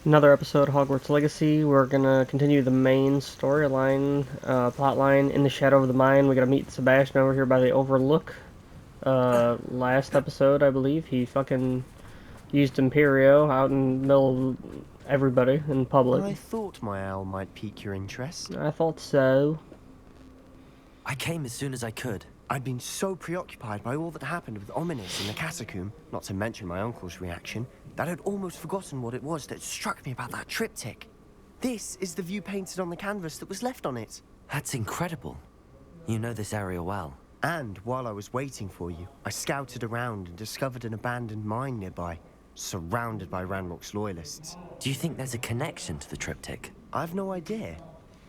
Another episode of Hogwarts Legacy. We're gonna continue the main storyline, plotline in the Shadow of the Mind. We gotta meet Sebastian over here by the Overlook. Last episode, I believe, he fucking used Imperio out in the middle of everybody in public. I thought my owl might pique your interest. I thought so. I came as soon as I could. I'd been so preoccupied by all that happened with Ominous in the catacomb, not to mention my uncle's reaction, that I'd almost forgotten what it was that struck me about that triptych. This is the view painted on the canvas that was left on it. That's incredible. You know this area well. And while I was waiting for you, I scouted around and discovered an abandoned mine nearby, surrounded by Ranrock's loyalists. Do you think there's a connection to the triptych? I've no idea,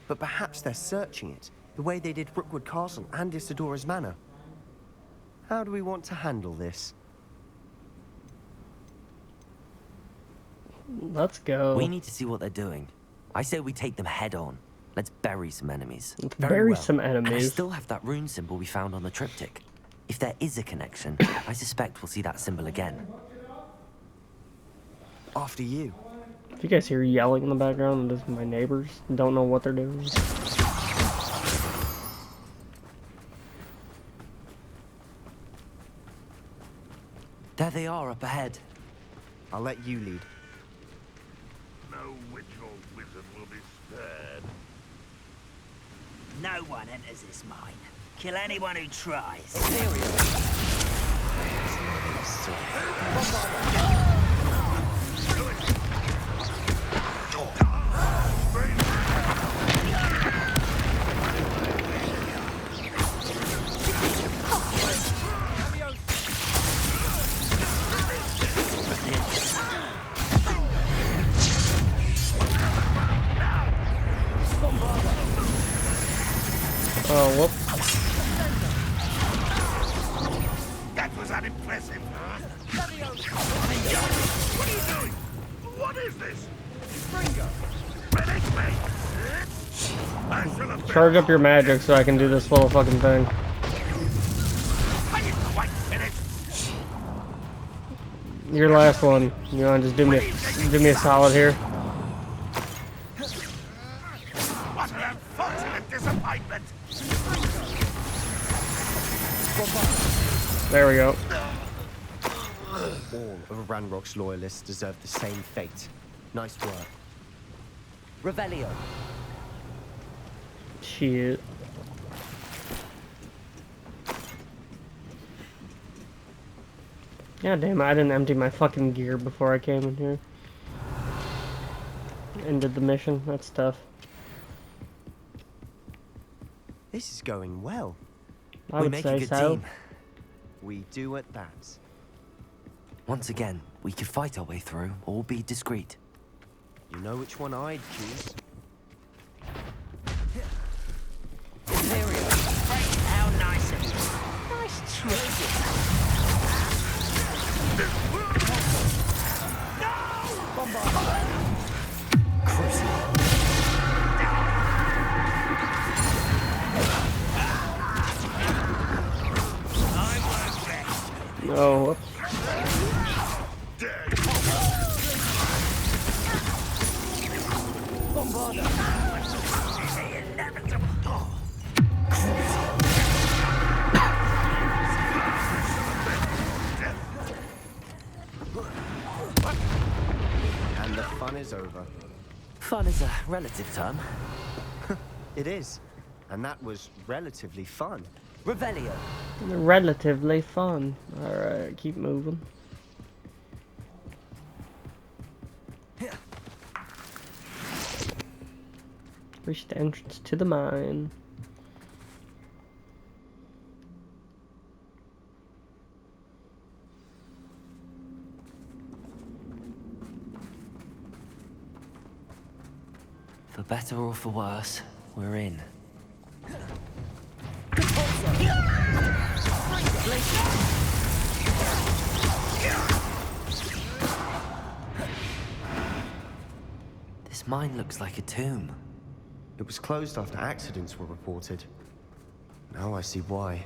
but perhaps they're searching it, the way they did Brookwood Castle and Isidora's Manor. How do we want to handle this? Let's go. We need to see what they're doing. I say we take them head on. Let's bury some enemies. Let's bury some And I enemies. still have that rune symbol we found on the triptych. If there is a connection, I suspect we'll see that symbol again. After you. If you guys hear yelling in the background, this is my neighbors. Don't know what they're doing. There they are up ahead. I'll let you lead. No witch or wizard will be spared. No one enters this mine. Kill anyone who tries. Oh, whoop. That was unimpressive, huh? What are you doing? What is this? Relic me! I shall have Charge up your magic so I can do this little fucking thing. I didn't quite finish. Your last one. You wanna just do me a solid here? What an unfortunate disappointment! There we go. All of Ranrock's loyalists deserve the same fate. Nice work. Revelio. Shit. God damn it, I didn't empty my fucking gear before I came in here. Ended the mission. That's tough. This is going well. I We would make say a good so. team. We do at that. Once again, we could fight our way through or be discreet. You know which one I'd choose. How nice of you. Nice trick. Oh, whoops. And the fun is over. Fun is a relative term. It is. And that was relatively fun. Revelio. Relatively fun. Alright, keep moving. Reach the entrance to the mine. For better or for worse, we're in. This mine looks like a tomb. It was closed after accidents were reported. Now I see why.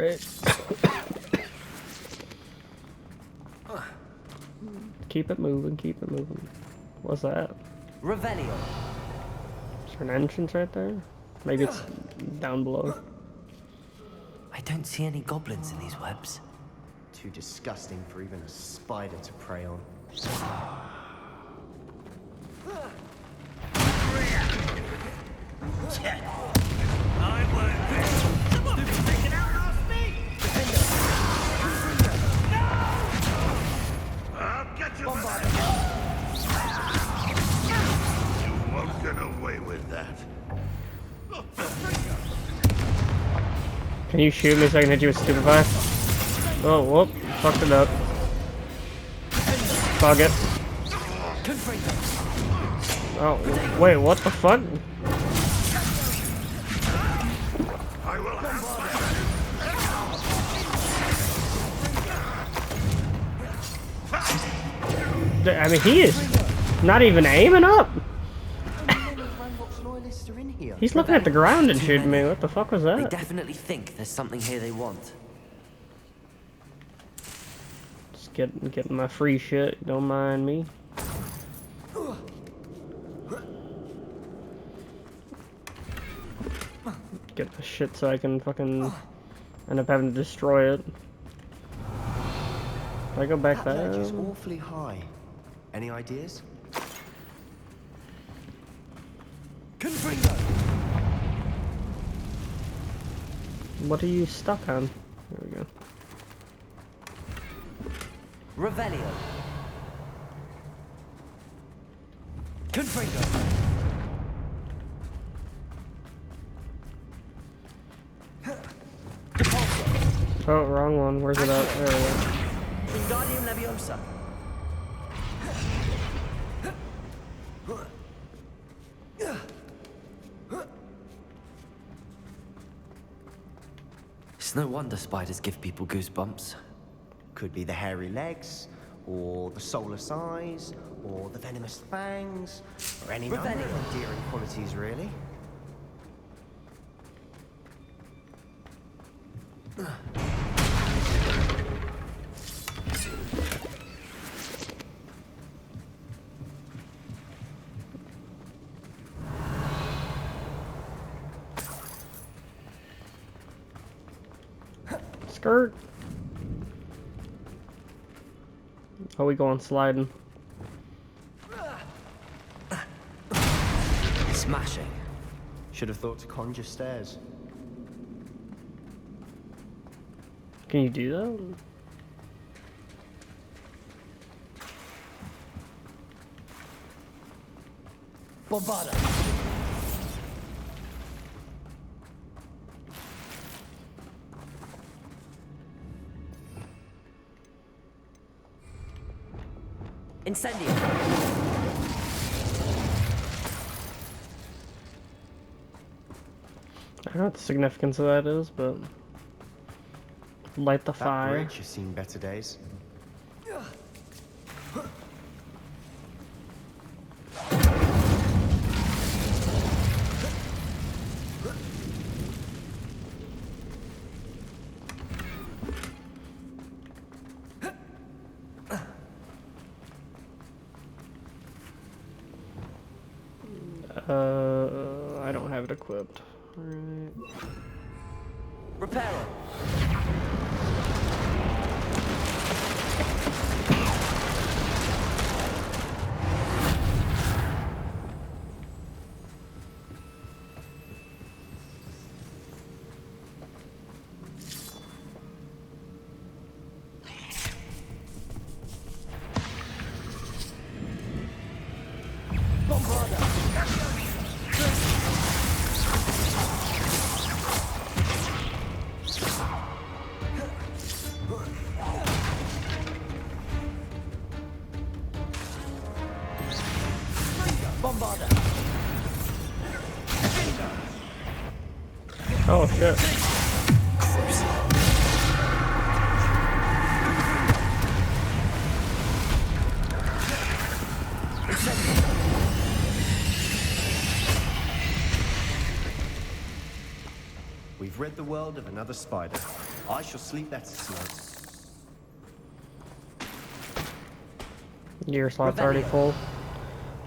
Alright. Keep it moving, keep it moving. What's that? Revelio. Is there an entrance right there? Maybe it's down below. I don't see any goblins in these webs. Too disgusting for even a spider to prey on. I won't be. Come on, take it out off me! No! I'll get you back. You won't get away with that. Can you shoot me so I can hit you with Stupefy? Oh, whoop. Fucked it up. Fuck it. Oh, wait, what the fuck? I will have I mean, he is not even aiming up. Loyalists are in here. He's looking at the ground and shooting me. What the fuck was They that? definitely think there's something here they want. Just getting my free shit. Don't mind me. Get the shit so I can fucking end up having to destroy it. Do I go back That ledge there? is awfully high. Any ideas? What are you stuck on? There we go. Revelio. Oh, wrong one. Where's it at? There we go. Wingardium Leviosa. It's no wonder spiders give people goosebumps. Could be the hairy legs, or the soulless eyes, or the venomous fangs, or any number Revelio. of endearing qualities, really. Skirt. Oh, we going sliding. Smashing. Should have thought to conjure stairs. Can you do that? Bombarda. Incendio. I don't know what the significance of that is, but light the That fire. bridge has seen better days. I don't have it equipped. Alright. Reparo. Oh shit. We've rid the world of another spider. I shall sleep better tonight. Gear slot's already full.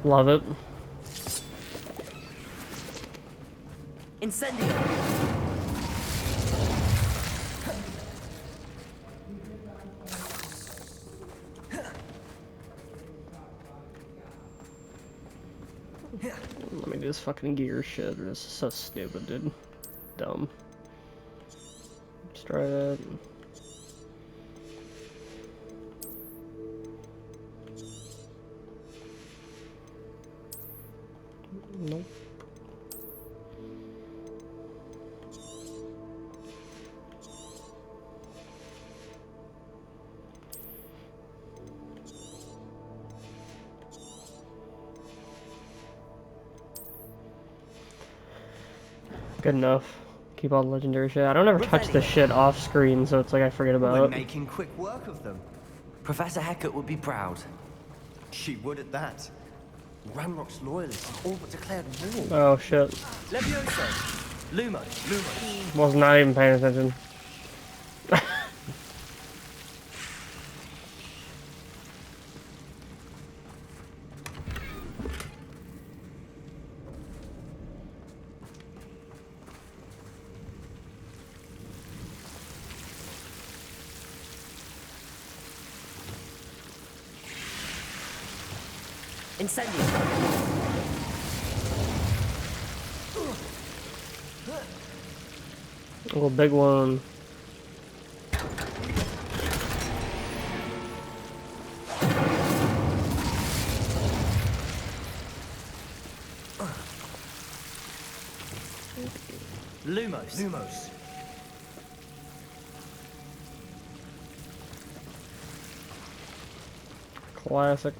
Love it. Incendio! Let me do this fucking gear shit. This is so stupid, dude. Dumb. Let's try that. Nope. Good enough. Keep all the legendary shit. I don't ever touch this shit off screen, so it's like I forget about We're it. making quick work of them. Professor Hecat would be proud. She would at that. Ramrock's loyalists have all but declared war. Oh shit. Levioso! Lumos! Was not even paying attention. Incendio! Oh, big one. Lumos! Classic.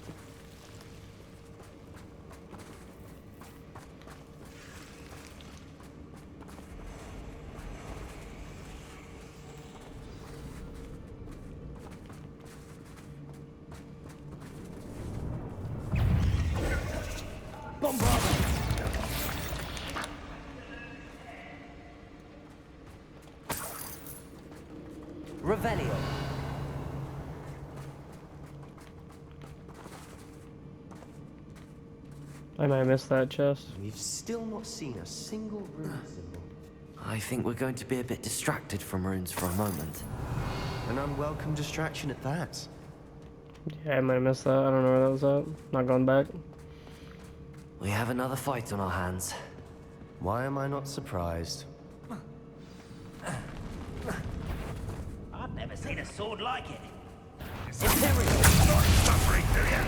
Revelio! I might miss that chest. We've still not seen a single rune symbol. I think we're going to be a bit distracted from runes for a moment. An unwelcome distraction at that. Yeah, I might miss that. I don't know where that was at. Not going back. We have another fight on our hands. Why am I not surprised? I've never seen a sword like it. Suffering, do you?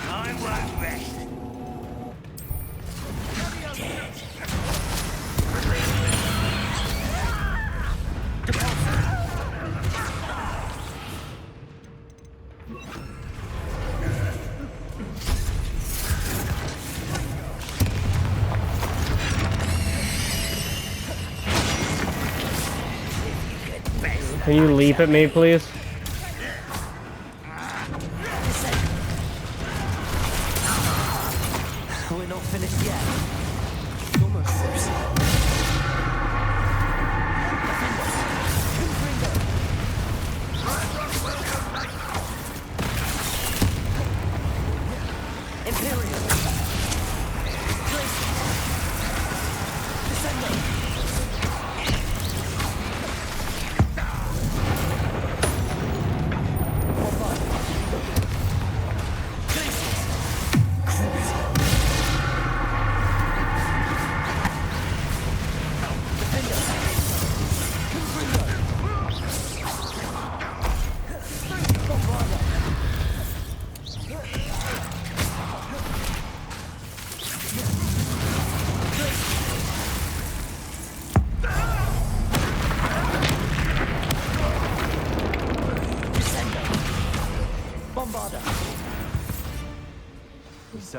I won't rest. Can you leap at me, please? We're not finished yet.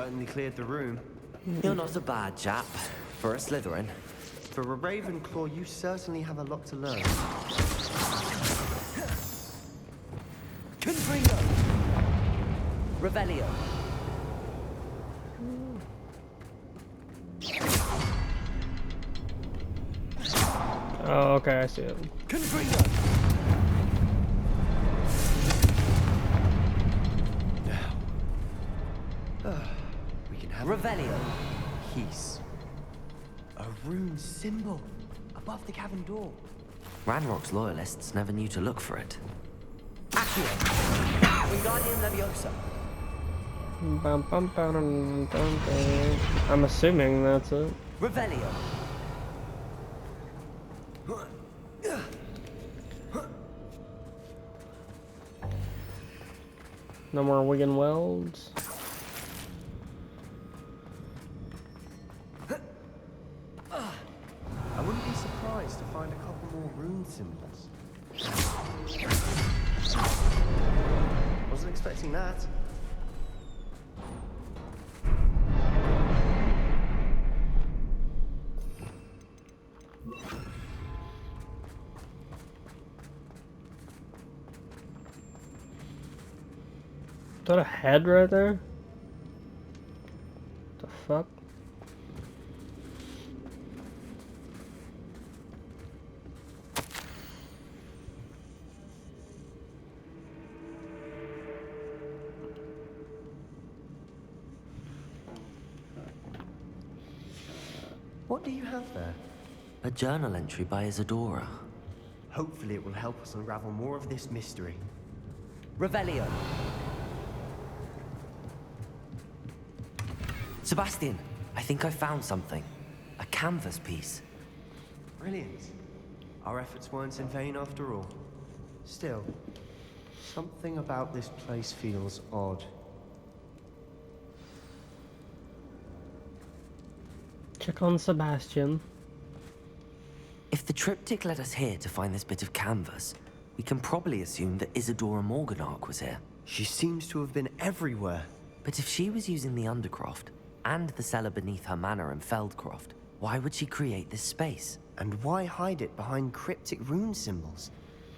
certainly cleared the room. You're not a bad chap for a Slytherin. For a Ravenclaw, you certainly have a lot to learn. Confringo! Revelio. Oh, okay, I see it. Confringo! We can have Revelio. peace. A rune symbol above the cavern door. Ranrock's loyalists never knew to look for it. Accio! Wingardium Leviosa. Bum, bum, bum, dum, dum, dum. I'm assuming that's it. Revelio. No more Wigan Welds. I wouldn't be surprised to find a couple more rune symbols. Wasn't expecting that. Is that a head right there? The fuck? What do you have there? A journal entry by Isadora. Hopefully it will help us unravel more of this mystery. Revelio. Sebastian, I think I found something. A canvas piece. Brilliant. Our efforts weren't in vain after all. Still, something about this place feels odd. Check on Sebastian. If the triptych led us here to find this bit of canvas, we can probably assume that Isadora Morganach was here. She seems to have been everywhere. But if she was using the Undercroft, and the cellar beneath her manor in Feldcroft, why would she create this space? And why hide it behind cryptic rune symbols?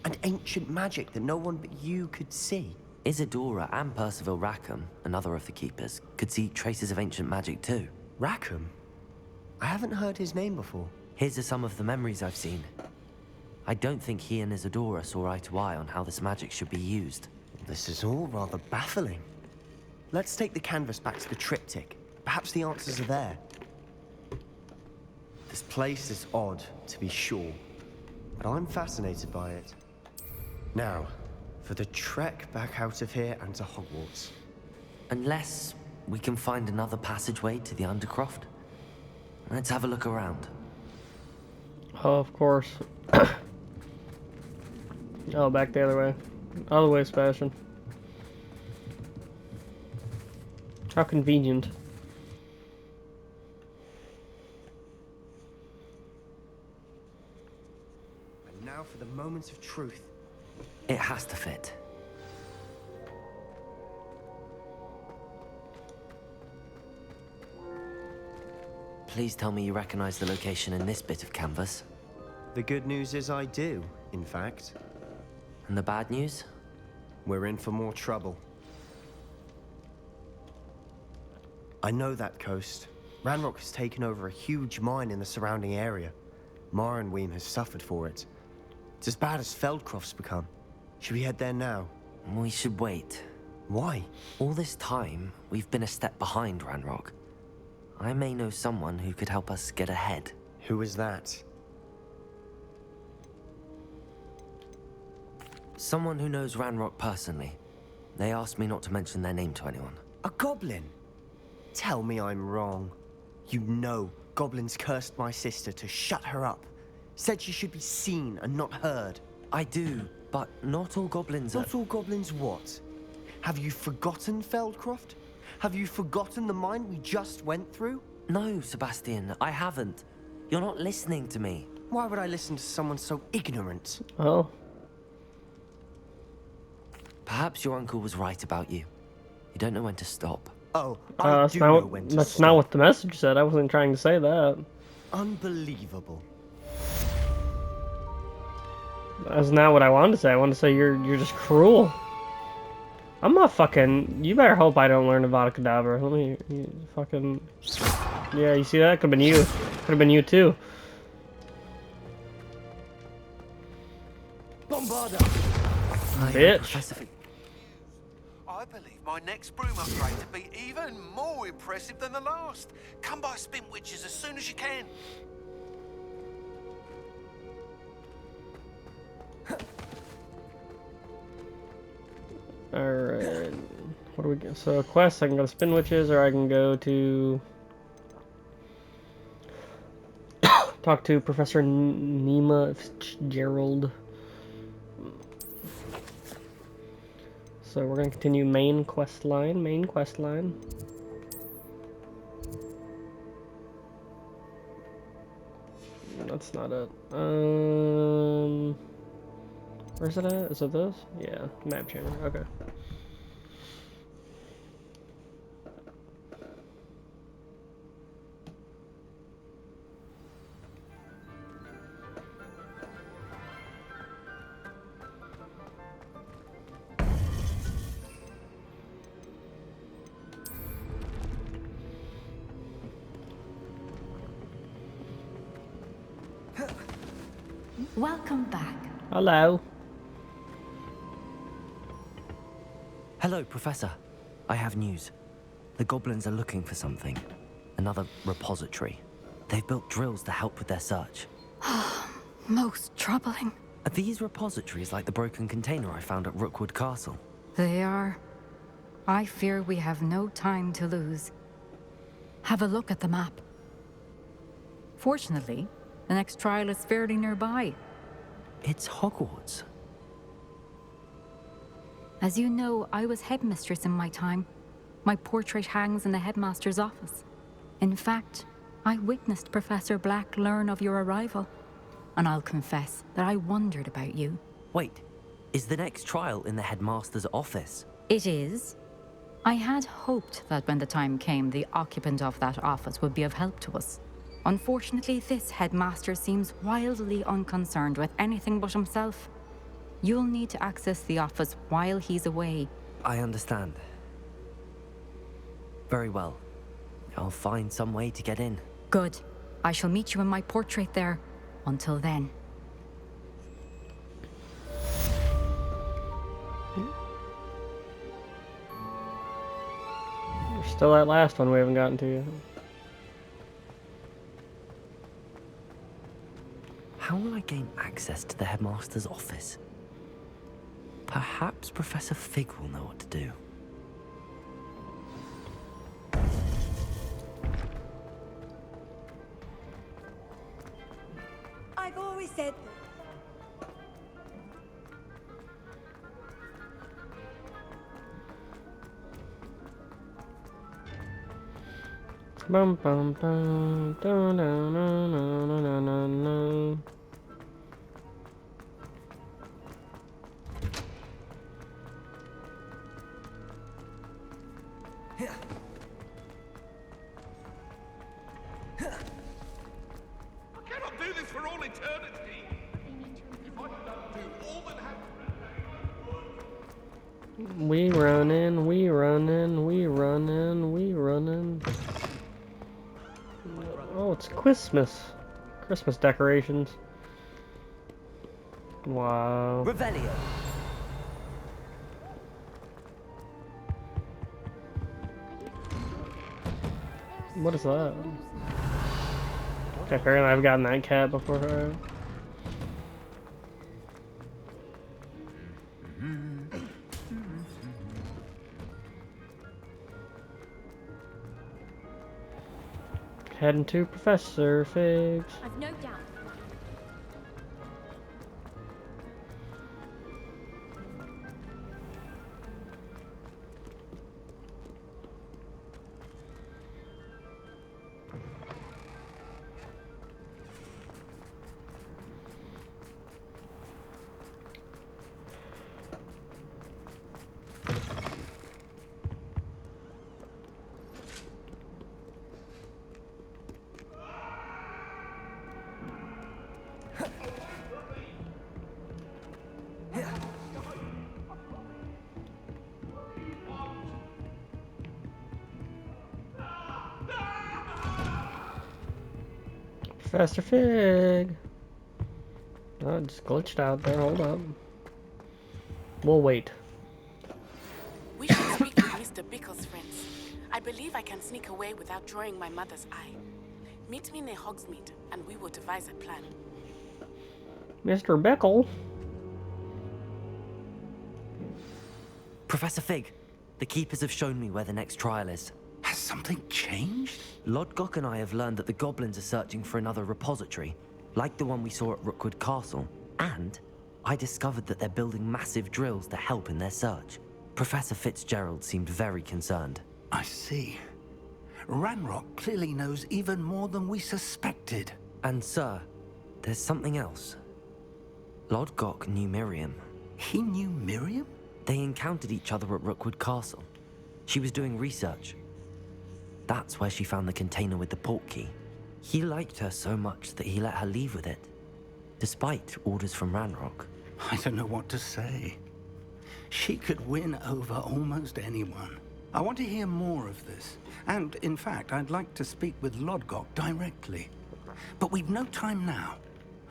And ancient magic that no one but you could see? Isadora and Percival Rackham, another of the keepers, could see traces of ancient magic too. Rackham? I haven't heard his name before. His are some of the memories I've seen. I don't think he and Isadora saw eye to eye on how this magic should be used. This is all rather baffling. Let's take the canvas back to the triptych. Perhaps the answers are there. This place is odd, to be sure, but I'm fascinated by it. Now, for the trek back out of here and to Hogwarts. Unless we can find another passageway to the Undercroft. Let's have a look around. Oh, of course. Oh, back the other way. Other way, Sebastian. How convenient. And now for the moment of truth. It has to fit. Please tell me you recognize the location in this bit of canvas. The good news is I do, in fact. And the bad news? We're in for more trouble. I know that coast. Ranrock has taken over a huge mine in the surrounding area. Marrenweem has suffered for it. It's as bad as Feldcroft's become. Should we head there now? We should wait. Why? All this time, we've been a step behind Ranrock. I may know someone who could help us get ahead. Who is that? Someone who knows Ranrock personally. They asked me not to mention their name to anyone. A goblin? Tell me I'm wrong. You know goblins cursed my sister to shut her up. Said she should be seen and not heard. I do, but not all goblins are... Not all goblins what? Have you forgotten Feldcroft? Have you forgotten the mine we just went through? No, Sebastian, I haven't. You're not listening to me. Why would I listen to someone so ignorant? Oh. Perhaps your uncle was right about you. You don't know when to stop. Oh, I do know when to That's stop. not what the message said. I wasn't trying to say that. Unbelievable. That's not what I wanted to say. I wanted to say you're just cruel. I'm not fucking. You better hope I don't learn Avada Kedavra. Let me fucking. Yeah, you see that? Could have been you. Could have been you too. Bombarda! Bitch. Professor. I believe my next broom upgrade to be even more impressive than the last. Come by Spin Witches as soon as you can. Alright. What do we get? So, quest, I can go to Spin Witches, or I can go to. Talk to Professor Nima Fitzgerald. So, we're gonna continue main quest line. Main quest line. That's not it. Where's it at? Is it this? Yeah, map chamber. Okay. Welcome back. Hello. Hello, Professor. I have news. The goblins are looking for something. Another repository. They've built drills to help with their search. Most troubling. Are these repositories like the broken container I found at Rookwood Castle? They are. I fear we have no time to lose. Have a look at the map. Fortunately, the next trial is fairly nearby. It's Hogwarts. As you know, I was headmistress in my time. My portrait hangs in the headmaster's office. In fact, I witnessed Professor Black learn of your arrival. And I'll confess that I wondered about you. Wait, is the next trial in the headmaster's office? It is. I had hoped that when the time came, the occupant of that office would be of help to us. Unfortunately, this headmaster seems wildly unconcerned with anything but himself. You'll need to access the office while he's away. I understand. Very well. I'll find some way to get in. Good. I shall meet you in my portrait there. Until then. There's still that last one we haven't gotten to yet. How will I gain access to the headmaster's office? Perhaps Professor Fig will know what to do. I've always said Bum bum bum. Dun, dun, dun, dun, dun, dun, dun, dun. I cannot do this for all eternity. If I don't do all that happens. We running, we running, we running, we running. Oh, it's Christmas. Christmas decorations. Wow. Revelio! What is that? Okay, apparently I've gotten that cat before her. Heading to Professor Figs. I've no doubt. Professor Fig. Oh, it just glitched out there. Hold up. We'll wait. We should speak with Mr. Bickle's friends. I believe I can sneak away without drawing my mother's eye. Meet me near Hogsmeade, and we will devise a plan. Mr. Bickle? Professor Fig, the Keepers have shown me where the next trial is. Has something changed? Lodgok and I have learned that the goblins are searching for another repository, like the one we saw at Rookwood Castle. And I discovered that they're building massive drills to help in their search. Professor Fitzgerald seemed very concerned. I see. Ranrock clearly knows even more than we suspected. And sir, there's something else. Lodgok knew Miriam. He knew Miriam? They encountered each other at Rookwood Castle. She was doing research. That's where she found the container with the port key. He liked her so much that he let her leave with it, despite orders from Ranrock. I don't know what to say. She could win over almost anyone. I want to hear more of this. And, in fact, I'd like to speak with Lodgok directly. But we've no time now.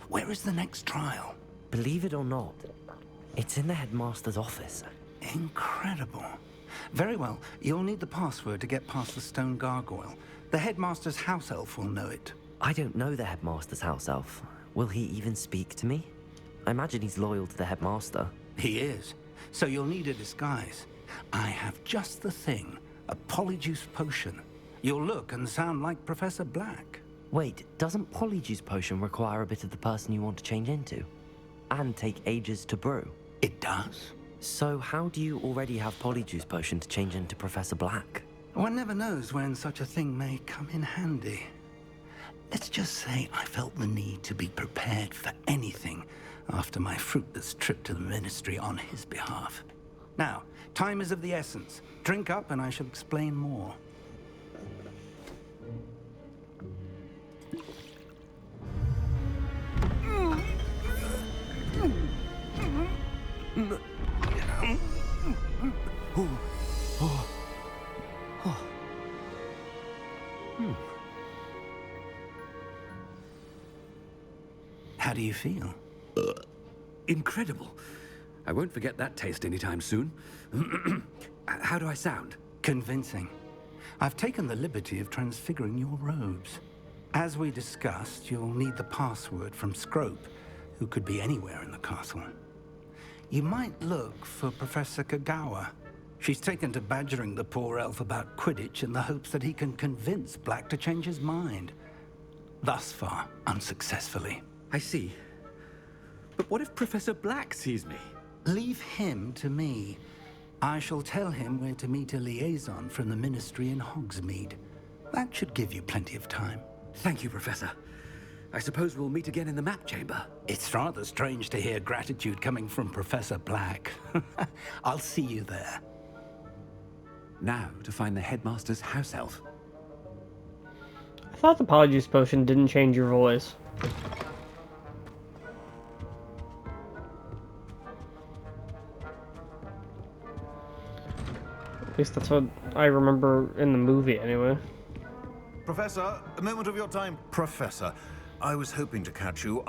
Where is the next trial? Believe it or not, it's in the headmaster's office. Incredible. Very well. You'll need the password to get past the stone gargoyle. The headmaster's house elf will know it. I don't know the headmaster's house elf. Will he even speak to me? I imagine he's loyal to the headmaster. He is. So you'll need a disguise. I have just the thing. A Polyjuice potion. You'll look and sound like Professor Black. Wait, doesn't Polyjuice potion require a bit of the person you want to change into? And take ages to brew? It does. So how do you already have Polyjuice potion to change into Professor Black? One never knows when such a thing may come in handy. Let's just say I felt the need to be prepared for anything after my fruitless trip to the Ministry on his behalf. Now, time is of the essence. Drink up and I shall explain more. How do you feel? Incredible. I won't forget that taste anytime soon. How do I sound? Convincing. I've taken the liberty of transfiguring your robes. As we discussed, you'll need the password from Scrope, who could be anywhere in the castle. You might look for Professor Kagawa. She's taken to badgering the poor elf about Quidditch in the hopes that he can convince Black to change his mind. Thus far, unsuccessfully. I see. But what if Professor Black sees me? Leave him to me. I shall tell him where to meet a liaison from the Ministry in Hogsmeade. That should give you plenty of time. Thank you, Professor. I suppose we'll meet again in the map chamber. It's rather strange to hear gratitude coming from Professor Black. I'll see you there. Now to find the headmaster's house elf. I thought the Polyjuice potion didn't change your voice. At least that's what I remember in the movie, anyway. Professor, a moment of your time. Professor, I was hoping to catch you.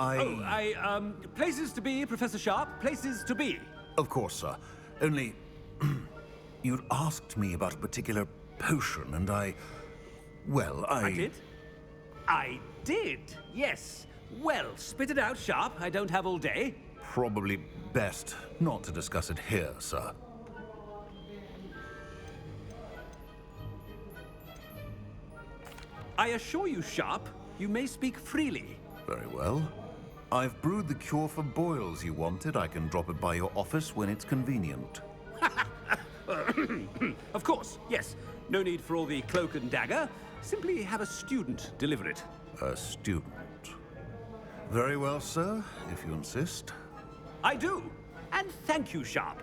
Places to be, Professor Sharp. Places to be. Of course, sir. Only, you'd asked me about a particular potion, and I did? I did, yes. Well, spit it out, Sharp. I don't have all day. Probably best not to discuss it here, sir. I assure you, Sharp, you may speak freely. Very well. I've brewed the cure for boils you wanted. I can drop it by your office when it's convenient. Of course, yes. No need for all the cloak and dagger. Simply have a student deliver it. A student. Very well, sir, if you insist. I do. And thank you, Sharp.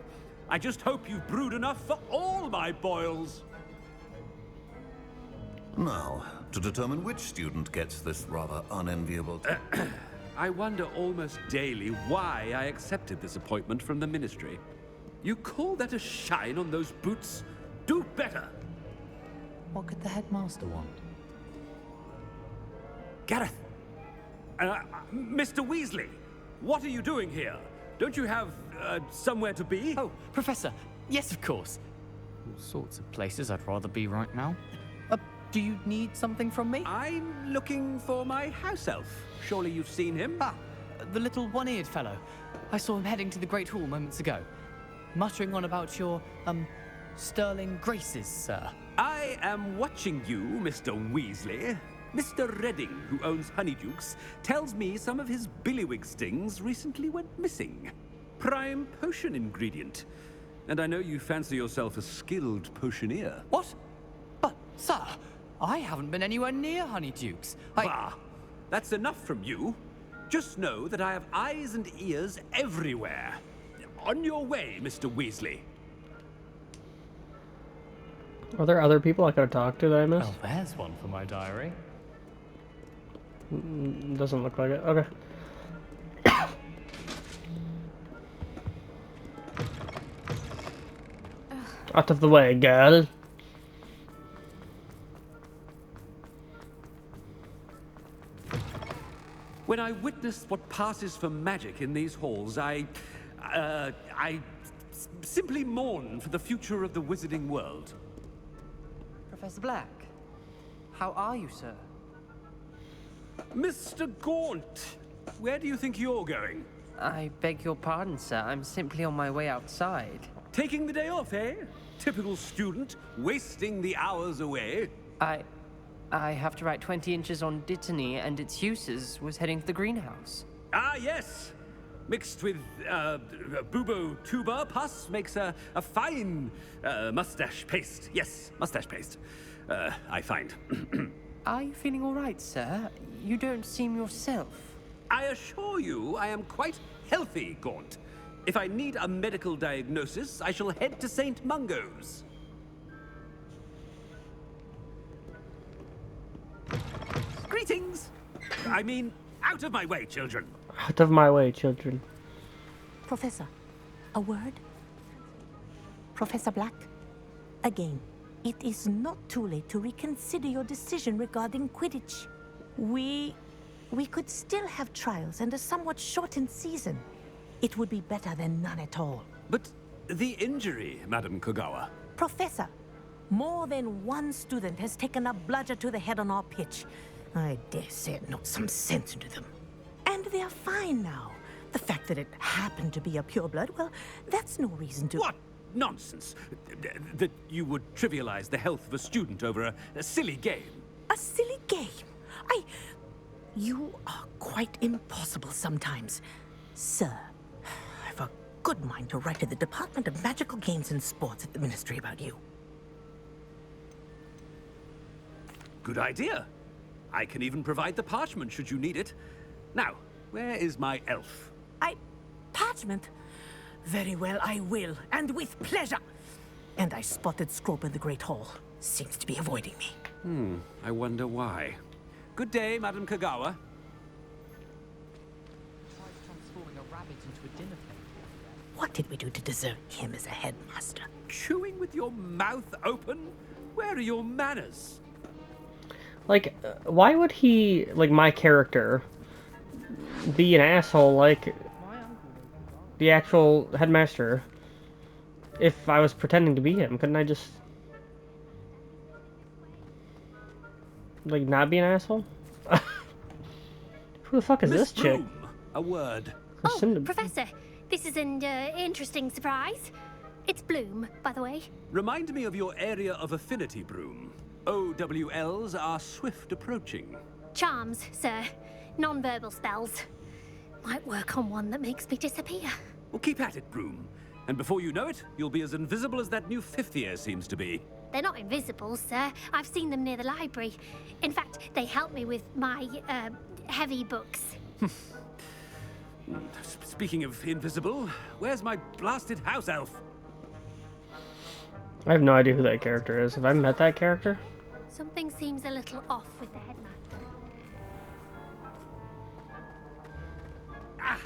I just hope you've brewed enough for all my boils. Now, to determine which student gets this rather unenviable... I wonder almost daily why I accepted this appointment from the Ministry. You call that a shine on those boots? Do better! What could the headmaster want? Gareth, Mr. Weasley, what are you doing here? Don't you have somewhere to be? Oh, Professor. Yes, of course. All sorts of places I'd rather be right now. Do you need something from me? I'm looking for my house elf. Surely you've seen him? Ah, the little one-eared fellow. I saw him heading to the Great Hall moments ago, muttering on about your, sterling graces, sir. I am watching you, Mr. Weasley. Mr. Redding, who owns Honeydukes, tells me some of his billywig stings recently went missing. Prime potion ingredient. And I know you fancy yourself a skilled potioneer. What? But, sir, I haven't been anywhere near Honeydukes. Bah! That's enough from you. Just know that I have eyes and ears everywhere. On your way, Mr. Weasley. Are there other people I could have talked to that I missed? Well, there's one for my diary. Doesn't look like it. Okay. Out of the way, girl. When I witness what passes for magic in these halls, I simply mourn for the future of the wizarding world. Professor Black, how are you, sir? Mr. Gaunt, where do you think you're going? I beg your pardon, sir. I'm simply on my way outside. Taking the day off, eh? Typical student, wasting the hours away. I have to write 20 inches on Dittany and its uses. Was heading to the greenhouse. Ah, yes. Mixed with bubo tuber pus makes a fine mustache paste. Yes, mustache paste. I find. Are you feeling all right, sir? You don't seem yourself. I assure you I am quite healthy, Gaunt. If I need a medical diagnosis, I shall head to St. Mungo's. Greetings! I mean, out of my way, children. Out of my way, children. Professor, a word? Professor Black, again, it is not too late to reconsider your decision regarding Quidditch. We could still have trials and a somewhat shortened season. It would be better than none at all. But the injury, Madam Kogawa. Professor, more than one student has taken a bludger to the head on our pitch. I dare say it knocked some sense into them. And they're fine now. The fact that it happened to be a pureblood, well, that's no reason to... What nonsense! That you would trivialize the health of a student over a silly game. A silly game? You are quite impossible sometimes. Sir, I've a good mind to write to the Department of Magical Games and Sports at the Ministry about you. Good idea. I can even provide the parchment should you need it. Now, where is my elf? Parchment? Very well, I will, and with pleasure. And I spotted Scrope in the Great Hall. Seems to be avoiding me. I wonder why. Good day, Madam Kogawa. Transforming a rabbit into a dinner plate. What did we do to deserve him as a headmaster? Chewing with your mouth open? Where are your manners? Like, why would he, like, my character, be an asshole like the actual headmaster if I was pretending to be him? Couldn't I just, like, not be an asshole? Who the fuck is Miss this chick? Broom, a word. Oh, Professor, this is an interesting surprise. It's Bloom, by the way. Remind me of your area of affinity, Broom. OWLs are swift approaching. Charms, sir. Non-verbal spells. Might work on one that makes me disappear. Well, keep at it, Broom. And before you know it, you'll be as invisible as that new fifth year seems to be. They're not invisible, sir. I've seen them near the library. In fact, they help me with my, heavy books. Speaking of invisible, where's my blasted house elf? I have no idea who that character is. Have I met that character? Something seems a little off with the headmaster. Ah!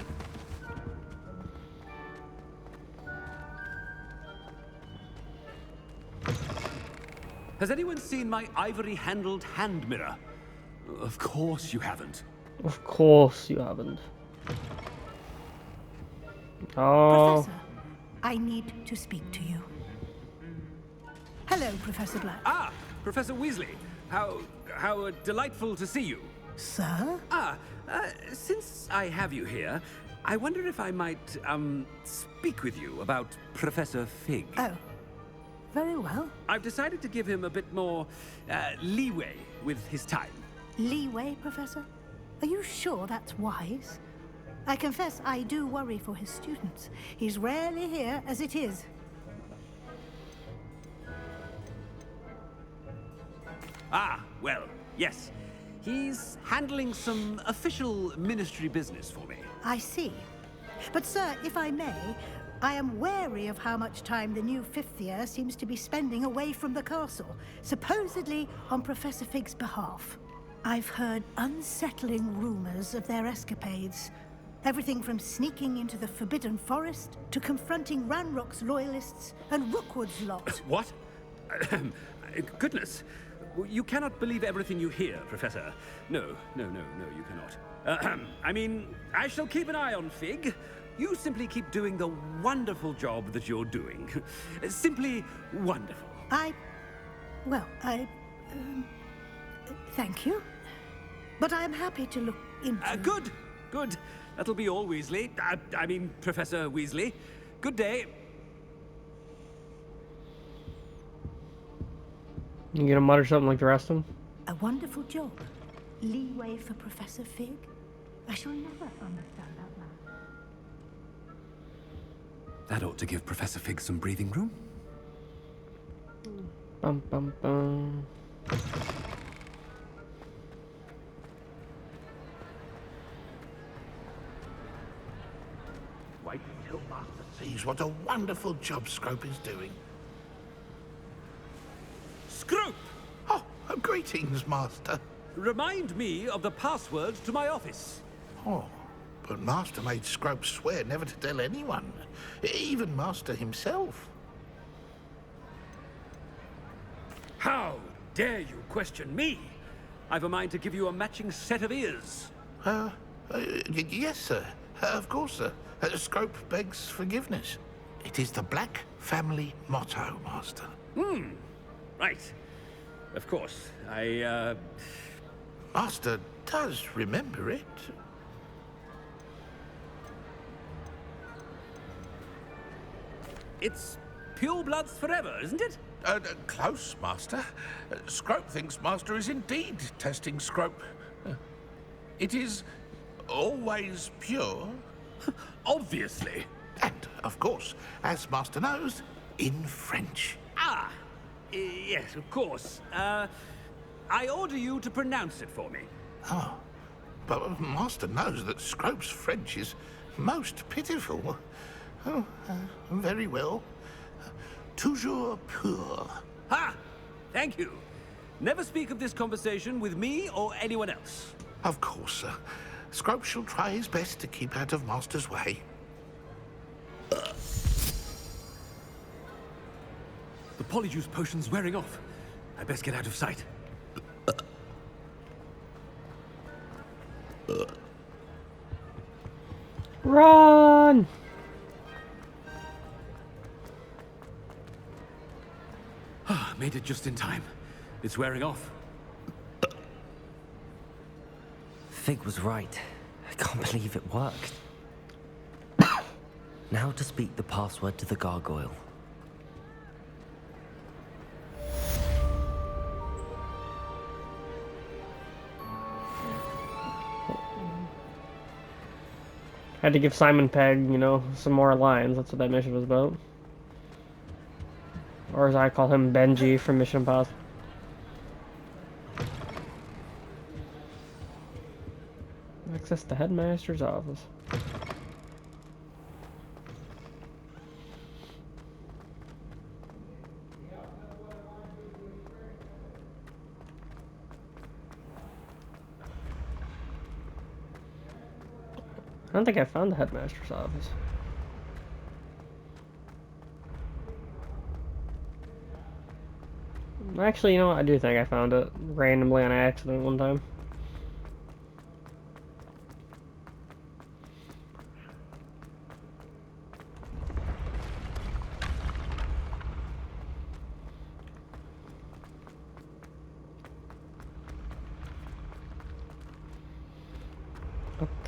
Has anyone seen my ivory-handled hand mirror? Of course you haven't. Of course you haven't. Oh. Professor, I need to speak to you. Hello, Professor Black. Ah, Professor Weasley. How delightful to see you. Sir? Since I have you here, I wonder if I might, speak with you about Professor Fig. Oh, very well. I've decided to give him a bit more, leeway with his time. Leeway, Professor? Are you sure that's wise? I confess I do worry for his students. He's rarely here as it is. Ah, well, yes. He's handling some official ministry business for me. I see. But, sir, if I may, I am wary of how much time the new fifth year seems to be spending away from the castle, supposedly on Professor Fig's behalf. I've heard unsettling rumors of their escapades. Everything from sneaking into the Forbidden Forest to confronting Ranrock's loyalists and Rookwood's lot. What? Goodness. You cannot believe everything you hear, Professor. No, you cannot. I mean, I shall keep an eye on Fig. You simply keep doing the wonderful job that you're doing. Simply wonderful. Thank you. But I am happy to look into... Good. That'll be all, Weasley. I mean, Professor Weasley. Good day. You gonna mutter something like the rest of them? A wonderful job. Leeway for Professor Fig? I shall never understand that man. That ought to give Professor Fig some breathing room. Bum bum bum. Wait until Master sees what a wonderful job Scrope is doing. Scrope! Oh, greetings, Master. Remind me of the password to my office. Oh, but Master made Scrope swear never to tell anyone, even Master himself. How dare you question me? I've a mind to give you a matching set of ears. Yes, sir. Of course, sir. Scrope begs forgiveness. It is the Black family motto, Master. Right. Of course. Master does remember it. It's pure bloods forever, isn't it? Close, Master. Scrope thinks Master is indeed testing Scrope. It is always pure. Obviously. And, of course, as Master knows, in French. Ah! Yes, of course. I order you to pronounce it for me. Oh, but Master knows that Scrope's French is most pitiful. Oh, very well. Toujours pur. Ha! Thank you. Never speak of this conversation with me or anyone else. Of course, sir. Scrope shall try his best to keep out of Master's way. The Polyjuice potion's wearing off. I best get out of sight. Run! Made it just in time. It's wearing off. Fig was right. I can't believe it worked. Now to speak the password to the gargoyle. Had to give Simon Pegg, some more lines. That's what that mission was about. Or as I call him, Benji from Mission Impossible. Access the headmaster's office. I don't think I found the headmaster's office. Actually, you know what? I do think I found it randomly on accident one time.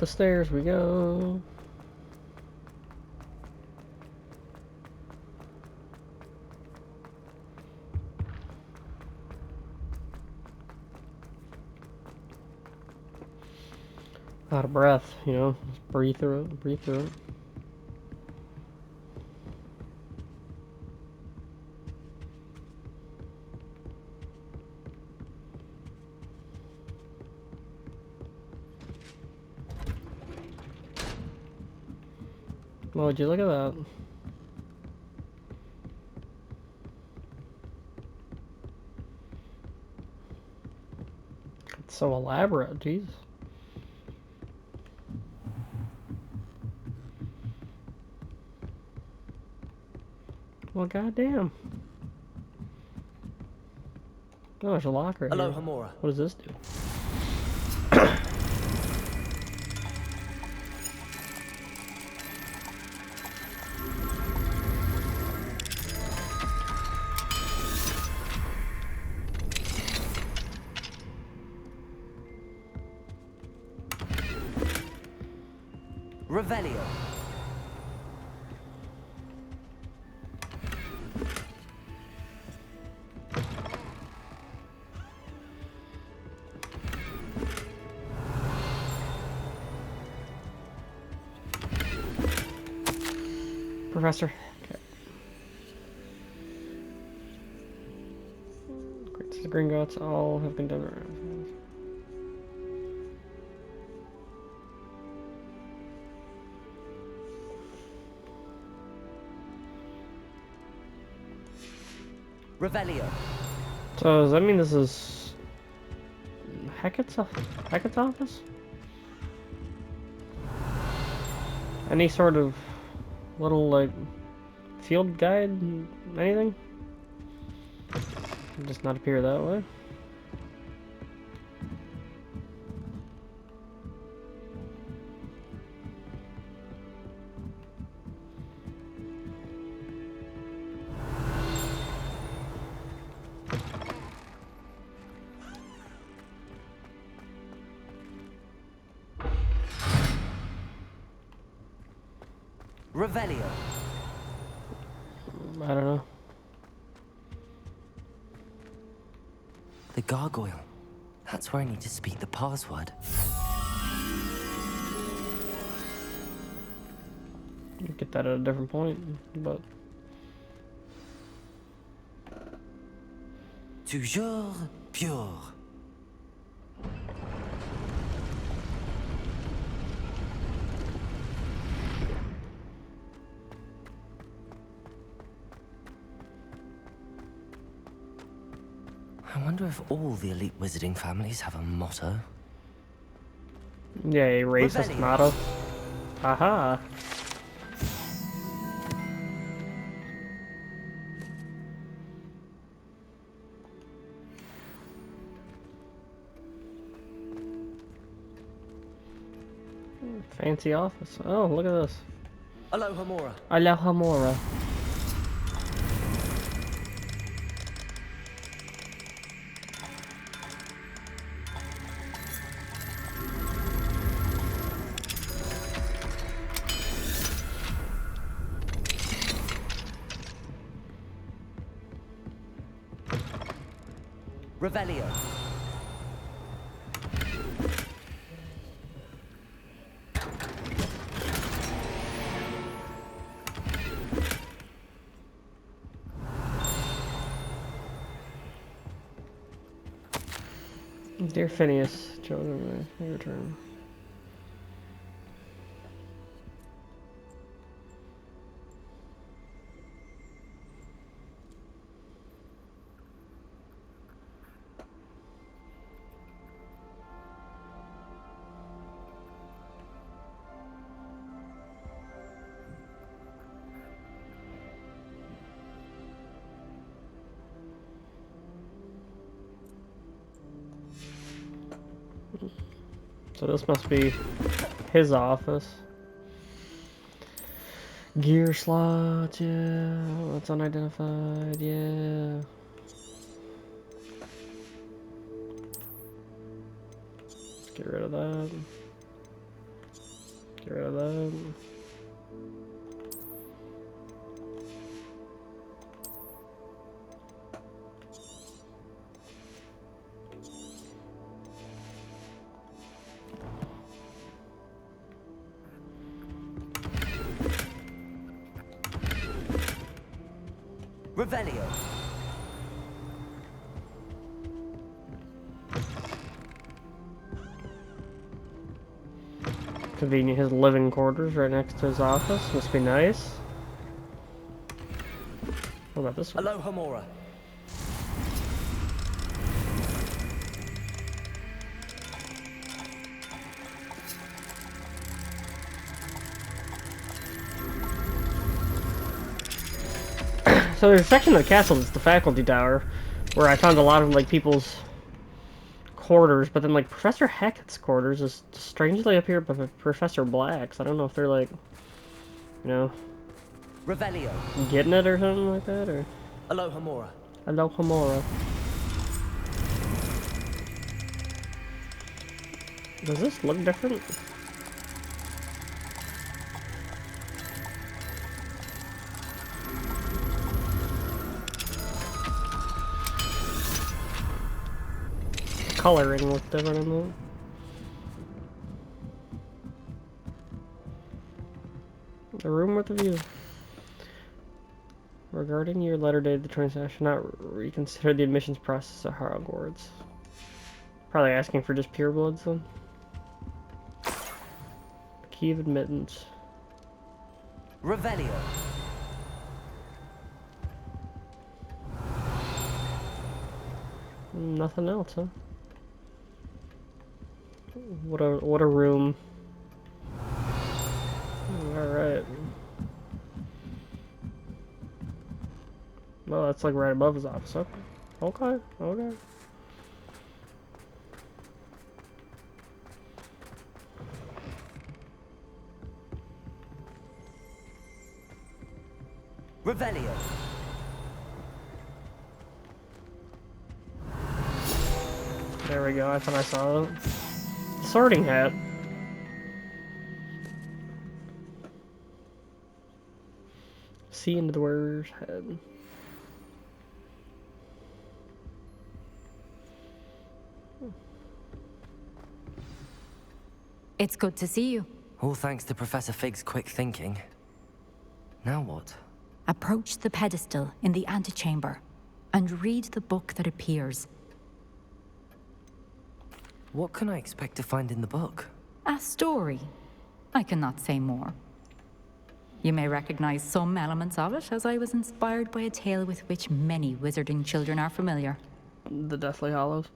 the stairs we go. Out of breath, you know, just breathe through it, breathe through it. Well, would you look at that? It's so elaborate, jeez. Well, goddamn. Oh, there's a locker here. Aloha Mora. What does this do? Revelio. Professor. Okay. Great. The Gringotts all have been done. Revelio. So does that mean this is Hackett's office? Any sort of little like field guide, anything? Does not appear that way. Revelio. I don't know. The gargoyle. That's where I need to speak the password. You get that at a different point, but Toujours pure. I wonder if all the elite wizarding families have a motto. yeah, a racist motto. Aha. Fancy office. Oh, look at this. Aloha Mora. Aloha Mora. Revelio. Dear Phineas, children, your turn. So this must be his office. Gear slot, yeah. That's unidentified, yeah. Let's get rid of that. Get rid of that. Revelio. Convenient, his living quarters right next to his office. Must be nice. What about this one? Aloha Mora. So there's a section of the castle that's the faculty tower, where I found a lot of like people's quarters, but then like Professor Hackett's quarters is strangely up here by Professor Black's. I don't know if they're like, you know, Revelio. getting it or something like that, or Aloha Mora. Aloha Mora. Does this look different? Coloring looks different in that. The room with the view. Regarding your letter dated the 22nd, I should not reconsider the admissions process at Hogwarts. Probably asking for just purebloods then. Key of admittance. Revelio. Nothing else, huh? What a room. Alright. Well, that's like right above his office. Okay. Okay. Okay. Revelio. There we go. I thought I saw it. Sorting hat. See into the wearer's head. It's good to see you. All thanks to Professor Fig's quick thinking. Now what? Approach the pedestal in the antechamber and read the book that appears. What can I expect to find in the book? A story. I cannot say more. You may recognize some elements of it, as I was inspired by a tale with which many wizarding children are familiar. The Deathly Hallows.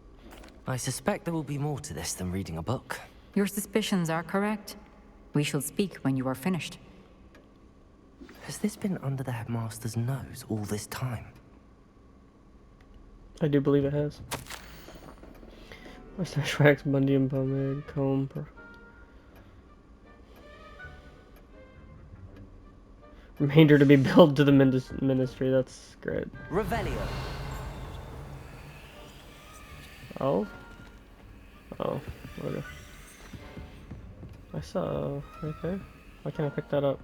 I suspect there will be more to this than reading a book. Your suspicions are correct. We shall speak when you are finished. Has this been under the headmaster's nose all this time? I do believe it has. Mustache wax, Bundian pomade, comb. Remainder to be billed to the ministry. That's great. Revelio. Oh. Oh. Okay. I saw right there. Why can't I pick that up?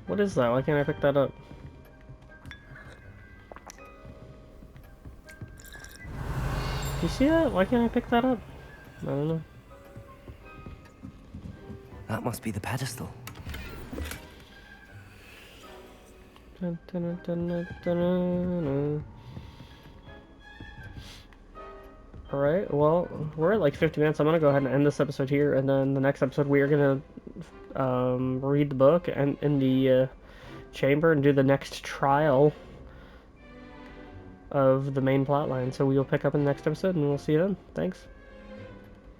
What is that? Why can't I pick that up? Do you see that? Why can't I pick that up? I don't know. That must be the pedestal. Dun, dun, dun, dun, dun, dun. Alright, well, we're at like 50 minutes. I'm gonna go ahead and end this episode here, and then the next episode we are gonna read the book and in the chamber and do the next trial of the main plot line. So we'll pick up in the next episode, and we'll see you then. Thanks.